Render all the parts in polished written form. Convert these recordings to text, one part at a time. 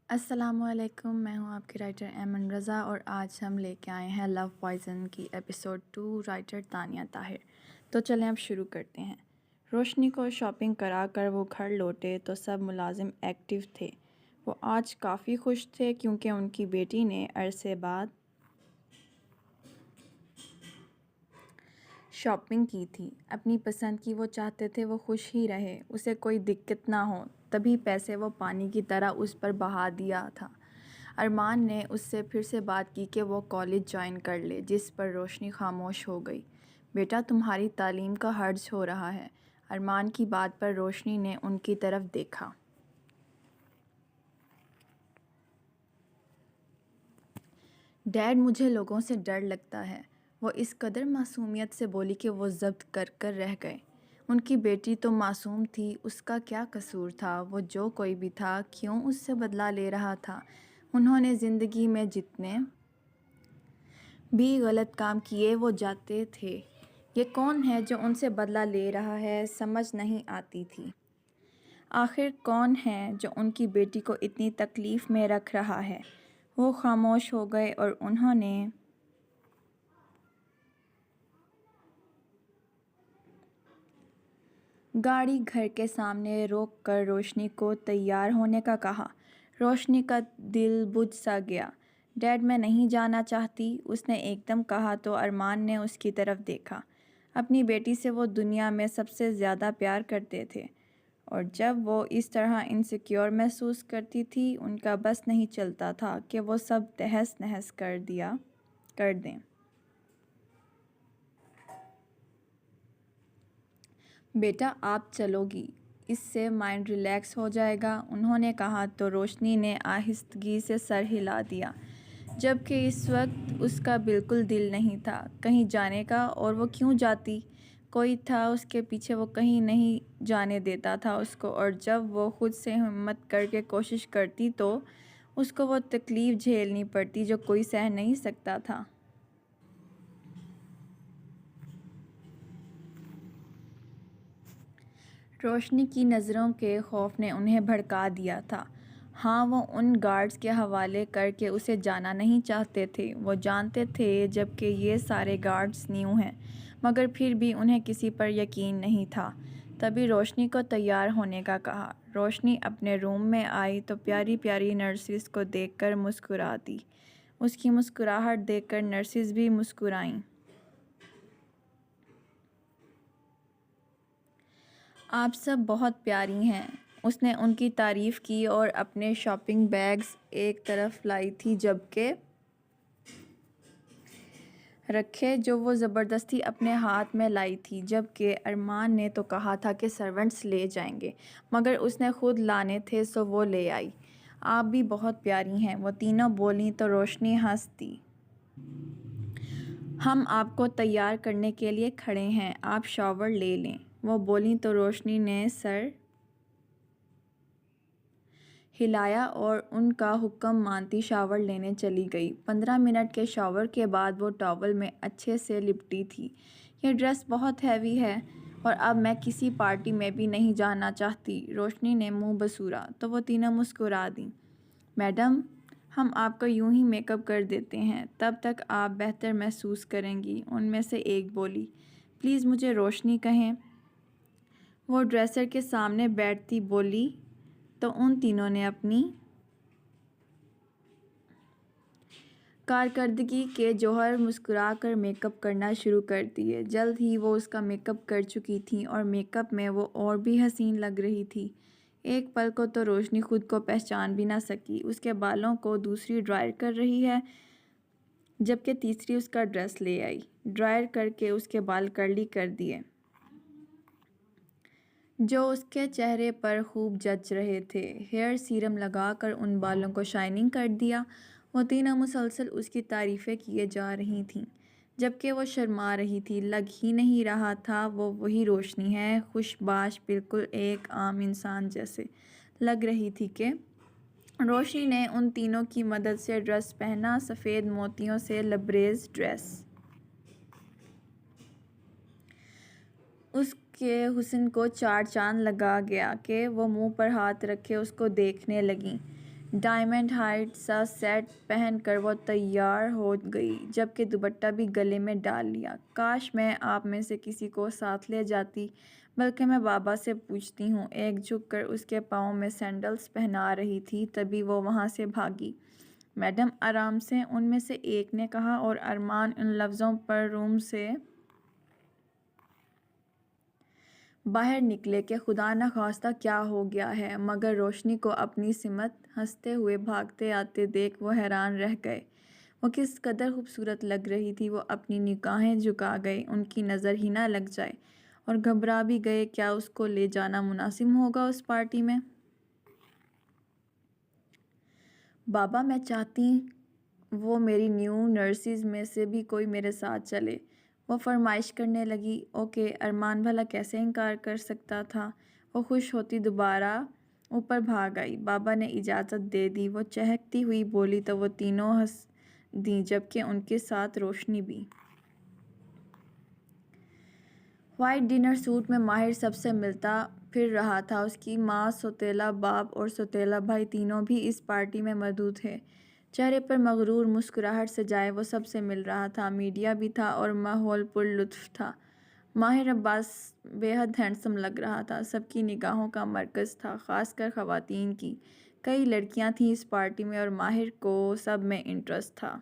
अस्सलामुअलैकुम, मैं हूँ आपकी राइटर ऐमन रज़ा और आज हम लेके आए हैं लव पॉइज़न की एपिसोड 2 राइटर तानिया ताहिर। तो चलें अब शुरू करते हैं। रोशनी को शॉपिंग करा कर वो घर लौटे तो सब मुलाजिम एक्टिव थे। वो आज काफ़ी खुश थे क्योंकि उनकी बेटी ने अरसे बाद शॉपिंग की थी। अपनी पसंद की वो चाहते थे वो खुश ही रहे, उसे कोई दिक्कत ना हो। तभी पैसे वो पानी की तरह उस पर बहा दिया था। अरमान ने उससे फिर से बात की कि वो कॉलेज ज्वाइन कर ले, जिस पर रोशनी खामोश हो गई। बेटा, तुम्हारी तालीम का हर्ज हो रहा है। अरमान की बात पर रोशनी ने उनकी तरफ देखा। डैड, मुझे लोगों से डर लगता है। वो इस कदर मासूमियत से बोली कि वो ज़ब्त कर कर रह गए। उनकी बेटी तो मासूम थी, उसका क्या कसूर था? वो जो कोई भी था, क्यों उससे बदला ले रहा था? उन्होंने ज़िंदगी में जितने भी गलत काम किए वो जाते थे। ये कौन है जो उनसे बदला ले रहा है? समझ नहीं आती थी। आखिर कौन है जो उनकी बेटी को इतनी तकलीफ़ में रख रहा है? वो खामोश हो गए और उन्होंने गाड़ी घर के सामने रोक कर रोशनी को तैयार होने का कहा। रोशनी का दिल बुझ सा गया। डैड, मैं नहीं जाना चाहती, उसने एकदम कहा तो अरमान ने उसकी तरफ देखा। अपनी बेटी से वो दुनिया में सबसे ज़्यादा प्यार करते थे और जब वो इस तरह इनसिक्योर महसूस करती थी, उनका बस नहीं चलता था कि वो सब तहस नहस कर दें। बेटा, आप चलोगी, इससे माइंड रिलैक्स हो जाएगा, उन्होंने कहा तो रोशनी ने आहिस्तगी से सर हिला दिया, जबकि इस वक्त उसका बिल्कुल दिल नहीं था कहीं जाने का। और वो क्यों जाती? कोई था उसके पीछे, वो कहीं नहीं जाने देता था उसको। और जब वो खुद से हिम्मत करके कोशिश करती तो उसको वो तकलीफ़ झेलनी पड़ती जो कोई सह नहीं सकता था। रोशनी की नज़रों के खौफ ने उन्हें भड़का दिया था। हाँ, वो उन गार्ड्स के हवाले करके उसे जाना नहीं चाहते थे। वो जानते थे जबकि ये सारे गार्ड्स न्यू हैं, मगर फिर भी उन्हें किसी पर यकीन नहीं था। तभी रोशनी को तैयार होने का कहा। रोशनी अपने रूम में आई तो प्यारी प्यारी नर्सिस को देखकर मुस्कुरा दी। उसकी मुस्कुराहट देखकर नर्सिस भी मुस्कुराईं। आप सब बहुत प्यारी हैं, उसने उनकी तारीफ़ की और अपने शॉपिंग बैग्स एक तरफ लाई थी जबकि रखे जो वो ज़बरदस्ती अपने हाथ में लाई थी। जबकि अरमान ने तो कहा था कि सर्वेंट्स ले जाएंगे, मगर उसने खुद लाने थे सो वो ले आई। आप भी बहुत प्यारी हैं, वो तीनों बोलीं तो रोशनी हंस दी। हम आपको तैयार करने के लिए खड़े हैं, आप शॉवर ले लें, वो बोलीं तो रोशनी ने सर हिलाया और उनका हुक्म मानती शावर लेने चली गई। 15 मिनट के शावर के बाद वो टॉवल में अच्छे से लिपटी थी। ये ड्रेस बहुत हैवी है और अब मैं किसी पार्टी में भी नहीं जाना चाहती, रोशनी ने मुंह बसूरा तो वो तीनों मुस्कुरा दी। मैडम, हम आपका यूं ही मेकअप कर देते हैं, तब तक आप बेहतर महसूस करेंगी, उनमें से एक बोली। प्लीज़ मुझे रोशनी कहें, वो ड्रेसर के सामने बैठती बोली तो उन तीनों ने अपनी कारकर्दगी के जौहर मुस्कुराकर मेकअप करना शुरू कर दिए। जल्द ही वो उसका मेकअप कर चुकी थीं और मेकअप में वो और भी हसीन लग रही थी। एक पल को तो रोशनी खुद को पहचान भी ना सकी। उसके बालों को दूसरी ड्रायर कर रही है, जबकि तीसरी उसका ड्रेस ले आई। ड्रायर करके उसके बाल कर्ली कर दिए जो उसके चेहरे पर खूब जच रहे थे। हेयर सीरम लगाकर उन बालों को शाइनिंग कर दिया। वो तीनों मुसलसल उसकी तारीफ़ें किए जा रही थीं, जबकि वो शर्मा रही थी। लग ही नहीं रहा था वो वही रोशनी है, खुशबाश, बिल्कुल एक आम इंसान जैसे लग रही थी कि रोशनी ने उन तीनों की मदद से ड्रेस पहना, सफ़ेद मोतियों से लबरेज ड्रेस। उसके हुस्न को चार चांद लगा गया कि वो मुंह पर हाथ रखे उसको देखने लगीं। डायमंड हाइट सा सेट पहनकर वो तैयार हो गई, जबकि दुपट्टा भी गले में डाल लिया। काश मैं आप में से किसी को साथ ले जाती, बल्कि मैं बाबा से पूछती हूँ। एक झुककर उसके पाँव में सैंडल्स पहना रही थी, तभी वो वहाँ से भागी। मैडम, आराम से, उनमें से एक ने कहा, और अरमान इन लफ्ज़ों पर रूम से बाहर निकले कि खुदा न खास्ता क्या हो गया है, मगर रोशनी को अपनी सिमत हंसते हुए भागते आते देख वो हैरान रह गए। वो किस कदर खूबसूरत लग रही थी। वो अपनी निगाहें झुका गए, उनकी नज़र ही ना लग जाए, और घबरा भी गए। क्या उसको ले जाना मुनासिब होगा उस पार्टी में? बाबा, मैं चाहती वो मेरी न्यू नर्सिस में से भी कोई मेरे साथ चले, वो फरमाइश करने लगी। ओके, अरमान भला कैसे इनकार कर सकता था। वो खुश होती दोबारा ऊपर भाग आई। बाबा ने इजाज़त दे दी। वो चहकती हुई बोली तो वो तीनों हंस दी, जबकि उनके साथ रोशनी भी। वाइट डिनर सूट में माहिर सबसे मिलता फिर रहा था। उसकी माँ, सौतेला बाप और सौतेला भाई तीनों भी इस पार्टी में मौजूद थे। चेहरे पर मगरूर मुस्कुराहट सजाए वो सबसे मिल रहा था। मीडिया भी था और माहौल पुरलुत्फ था। माहिर अब्बास बेहद हैंडसम लग रहा था, सबकी निगाहों का मरकज़ था, ख़ासकर ख़वातीन की। कई लड़कियां थीं इस पार्टी में और माहिर को सब में इंटरेस्ट था।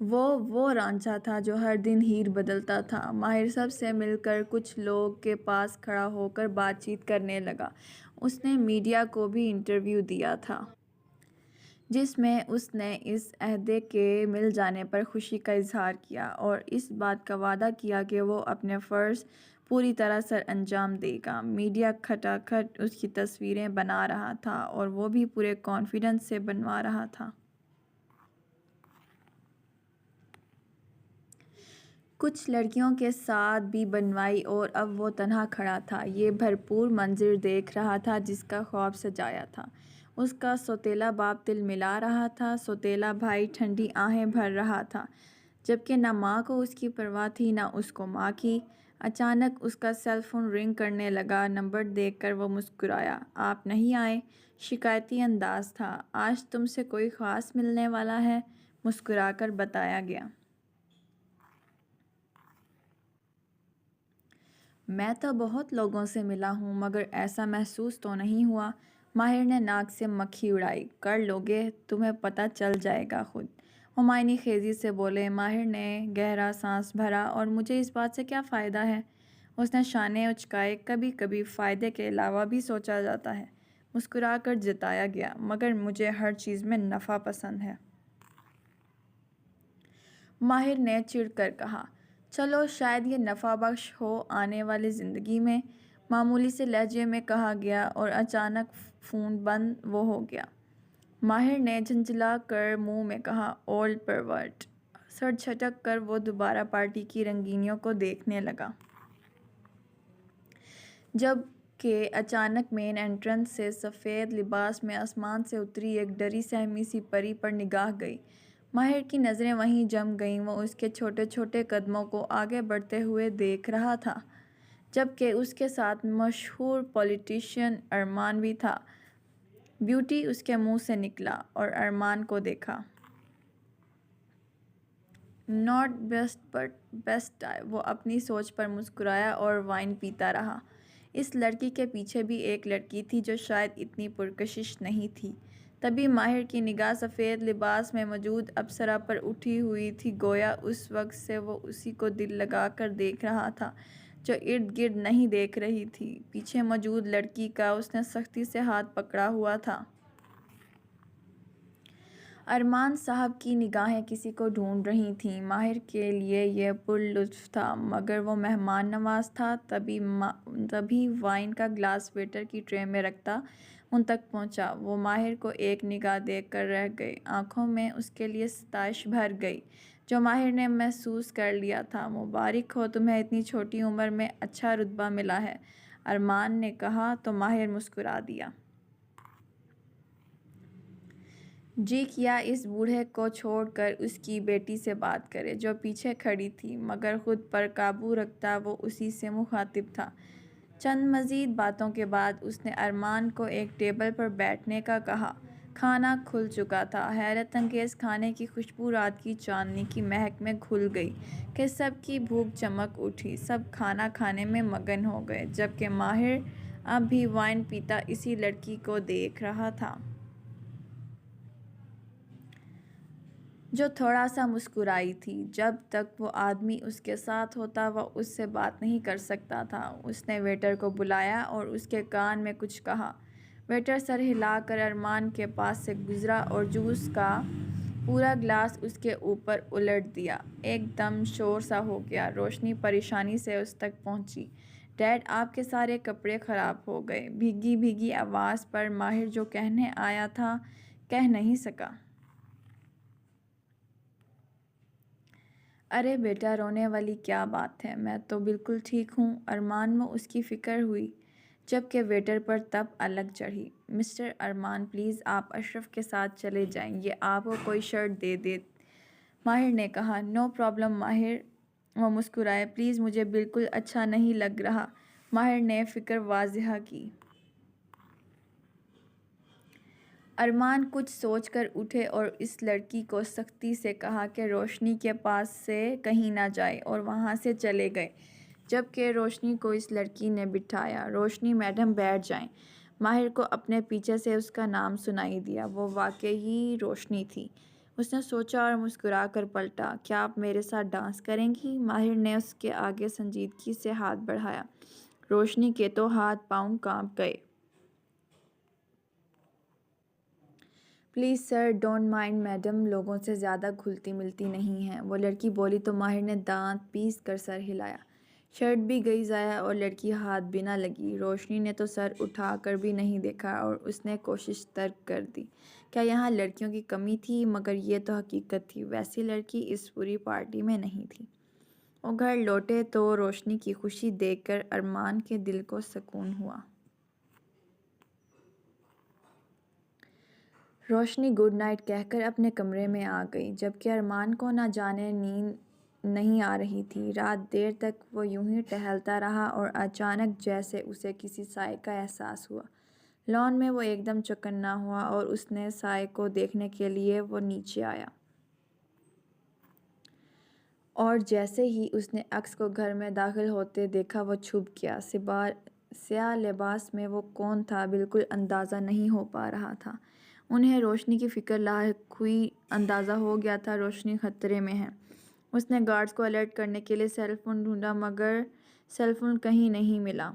वो रांझा था जो हर दिन हीर बदलता था। माहिर सब से मिलकर कुछ लोग के पास खड़ा होकर बातचीत करने लगा। उसने मीडिया को भी इंटरव्यू दिया था, जिसमें उसने इस अहदे के मिल जाने पर खुशी का इजहार किया और इस बात का वादा किया कि वो अपने फ़र्ज़ पूरी तरह सर अंजाम देगा। मीडिया खटाखट उसकी तस्वीरें बना रहा था और वो भी पूरे कॉन्फिडेंस से बनवा रहा था। कुछ लड़कियों के साथ भी बनवाई और अब वो तन्हा खड़ा था। ये भरपूर मंज़िर देख रहा था जिसका ख्वाब सजाया था। उसका सौतेला बाप तिल मिला रहा था, सौतेला भाई ठंडी आहें भर रहा था, जबकि न माँ को उसकी परवाह थी न उसको माँ की। अचानक उसका सेल फोन रिंग करने लगा। नंबर देखकर वो मुस्कुराया। आप नहीं आए? शिकायती अंदाज था। आज तुमसे कोई ख़ास मिलने वाला है, मुस्कुराकर बताया गया। मैं तो बहुत लोगों से मिला हूँ, मगर ऐसा महसूस तो नहीं हुआ। माहिर ने नाक से मक्खी उड़ाई। कर लोगे, तुम्हें पता चल जाएगा खुद, हुमायूनी खेजी से बोले। माहिर ने गहरा सांस भरा। और मुझे इस बात से क्या फ़ायदा है? उसने शाने उचकाए। कभी कभी फ़ायदे के अलावा भी सोचा जाता है, मुस्कुरा कर जताया गया, मगर मुझे हर चीज़ में नफ़ा पसंद है। माहिर ने चिढ़कर कहा। चलो, शायद ये नफ़ा बख्श हो आने वाली ज़िंदगी में, मामूली से लहजे में कहा गया, और अचानक फ़ोन बंद वो हो गया। माहिर ने झंझला कर मुंह में कहा, ओल्ड परवर्ट। सर झटक कर वो दोबारा पार्टी की रंगीनियों को देखने लगा, जब के अचानक मेन एंट्रेंस से सफ़ेद लिबास में आसमान से उतरी एक डरी सहमी सी परी पर निगाह गई। माहिर की नज़रें वहीं जम गईं। वो उसके छोटे छोटे कदमों को आगे बढ़ते हुए देख रहा था, जबकि उसके साथ मशहूर पॉलिटिशियन अरमान भी था। ब्यूटी उसके मुंह से निकला और अरमान को देखा। Not best but best type. वो अपनी सोच पर मुस्कुराया और वाइन पीता रहा। इस लड़की के पीछे भी एक लड़की थी जो शायद इतनी पुरकशिश नहीं थी। तभी माहिर की निगाह सफ़ेद लिबास में मौजूद अप्सरा पर उठी हुई थी। गोया उस वक्त से वो उसी को दिल लगा कर देख रहा था जो इर्द गिर्द नहीं देख रही थी। पीछे मौजूद लड़की का उसने सख्ती से हाथ पकड़ा हुआ था। अरमान साहब की निगाहें किसी को ढूंढ रही थीं। माहिर के लिए यह पुरलुत्फ था, मगर वो मेहमान नवाज था। तभी वाइन का ग्लास वेटर की ट्रे में रखता उन तक पहुंचा। वो माहिर को एक निगाह देख कर रह गए। आंखों में उसके लिए सताइश भर गई, जो माहिर ने महसूस कर लिया था। मुबारक हो, तुम्हें इतनी छोटी उम्र में अच्छा रुतबा मिला है, अरमान ने कहा तो माहिर मुस्कुरा दिया। जी किया इस बूढ़े को छोड़कर उसकी बेटी से बात करे, जो पीछे खड़ी थी, मगर खुद पर काबू रखता वो उसी से मुखातिब था। चंद मज़ीद बातों के बाद उसने अरमान को एक टेबल पर बैठने का कहा। खाना खुल चुका था। हैरत अंगेज़ खाने की खुशबू रात की चांदनी की महक में घुल गई कि सबकी भूख चमक उठी। सब खाना खाने में मगन हो गए, जबकि माहिर अब भी वाइन पीता इसी लड़की को देख रहा था, जो थोड़ा सा मुस्कुराई थी। जब तक वो आदमी उसके साथ होता वह उससे बात नहीं कर सकता था। उसने वेटर को बुलाया और उसके कान में कुछ कहा। वेटर सर हिलाकर अरमान के पास से गुजरा और जूस का पूरा ग्लास उसके ऊपर उलट दिया। एकदम शोर सा हो गया। रोशनी परेशानी से उस तक पहुंची। डैड, आपके सारे कपड़े ख़राब हो गए। भीगी भीगी आवाज़ पर माहिर जो कहने आया था कह नहीं सका। अरे बेटा, रोने वाली क्या बात है, मैं तो बिल्कुल ठीक हूँ। अरमान में उसकी फ़िक्र हुई, जबकि वेटर पर तब अलग चढ़ी। मिस्टर अरमान, प्लीज़ आप अशरफ के साथ चले जाएं, ये आपको कोई शर्ट दे दे, माहिर ने कहा। नो प्रॉब्लम माहिर, वो मुस्कुराए। प्लीज़, मुझे बिल्कुल अच्छा नहीं लग रहा, माहिर ने फ़िक्र वाज़िह की। अरमान कुछ सोचकर उठे और इस लड़की को सख्ती से कहा कि रोशनी के पास से कहीं ना जाए, और वहाँ से चले गए, जबकि रोशनी को इस लड़की ने बिठाया। रोशनी मैडम, बैठ जाएं। माहिर को अपने पीछे से उसका नाम सुनाई दिया। वो वाकई रोशनी थी। उसने सोचा और मुस्कुरा कर पलटा। क्या आप मेरे साथ डांस करेंगी? माहिर ने उसके आगे संजीदगी से हाथ बढ़ाया। रोशनी के तो हाथ पाँव कांप गए। Please sir, don't mind madam लोगों से ज़्यादा घुलती मिलती नहीं हैं, वो लड़की बोली तो माहिर ने दांत पीस कर सर हिलाया। शर्ट भी गई ज़ाया और लड़की हाथ भी ना लगी। रोशनी ने तो सर उठा कर भी नहीं देखा और उसने कोशिश तर्क कर दी। क्या यहाँ लड़कियों की कमी थी? मगर ये तो हकीकत थी, वैसी लड़की इस पूरी पार्टी में नहीं थी। वो घर लौटे तो रोशनी की खुशी देखकर अरमान के दिल को सुकून हुआ। रोशनी गुड नाइट कहकर अपने कमरे में आ गई, जबकि अरमान को ना जाने नींद नहीं आ रही थी। रात देर तक वो यूं ही टहलता रहा और अचानक जैसे उसे किसी साए का एहसास हुआ। लॉन में वो एकदम चौकन्ना हुआ और उसने साए को देखने के लिए वो नीचे आया। और जैसे ही उसने अक्स को घर में दाखिल होते देखा, वो छुप गया। स्याह लिबास में वो कौन था बिल्कुल अंदाज़ा नहीं हो पा रहा था। उन्हें रोशनी की फ़िक्र लाहिक हुई। अंदाज़ा हो गया था रोशनी ख़तरे में है। उसने गार्ड्स को अलर्ट करने के लिए सेलफ़ोन ढूंढा, मगर सेलफ़ोन कहीं नहीं मिला।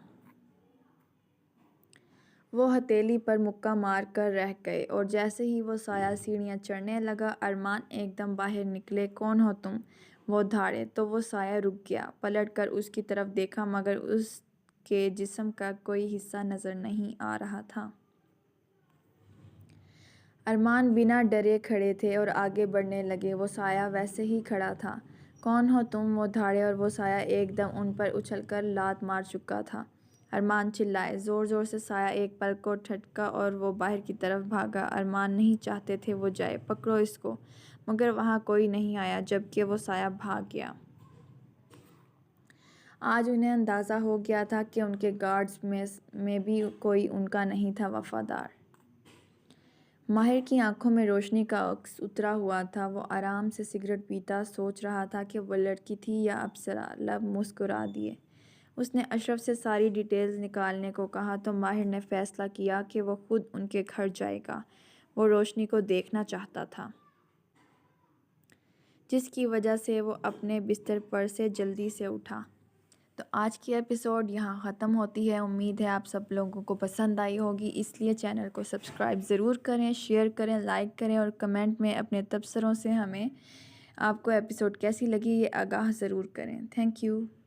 वो हथेली पर मुक्का मार कर रह गए और जैसे ही वो साया सीढ़ियाँ चढ़ने लगा, अरमान एकदम बाहर निकले। कौन हो तुम? वो धाड़े तो वो साया रुक गया। पलट कर उसकी तरफ देखा, मगर उसके जिस्म का कोई हिस्सा नज़र नहीं आ रहा था। अरमान बिना डरे खड़े थे और आगे बढ़ने लगे। वो साया वैसे ही खड़ा था। कौन हो तुम? वो धाड़े और वो साया एकदम उन पर उछलकर लात मार चुका था। अरमान चिल्लाए ज़ोर ज़ोर से। साया एक पल को ठटका और वो बाहर की तरफ भागा। अरमान नहीं चाहते थे वो जाए। पकड़ो इसको, मगर वहाँ कोई नहीं आया, जबकि वो साया भाग गया। आज उन्हें अंदाज़ा हो गया था कि उनके गार्ड्स में भी कोई उनका नहीं था वफ़ादार। माहिर की आंखों में रोशनी का अक्स उतरा हुआ था। वो आराम से सिगरेट पीता सोच रहा था कि वो लड़की थी या अप्सरा। लब मुस्कुरा दिए। उसने अशरफ से सारी डिटेल्स निकालने को कहा तो माहिर ने फ़ैसला किया कि वो खुद उनके घर जाएगा। वो रोशनी को देखना चाहता था, जिसकी वजह से वो अपने बिस्तर पर से जल्दी से उठा। तो आज की एपिसोड यहाँ ख़त्म होती है। उम्मीद है आप सब लोगों को पसंद आई होगी, इसलिए चैनल को सब्सक्राइब ज़रूर करें, शेयर करें, लाइक करें और कमेंट में अपने तबसरों से हमें आपको एपिसोड कैसी लगी ये आगाह ज़रूर करें। Thank you.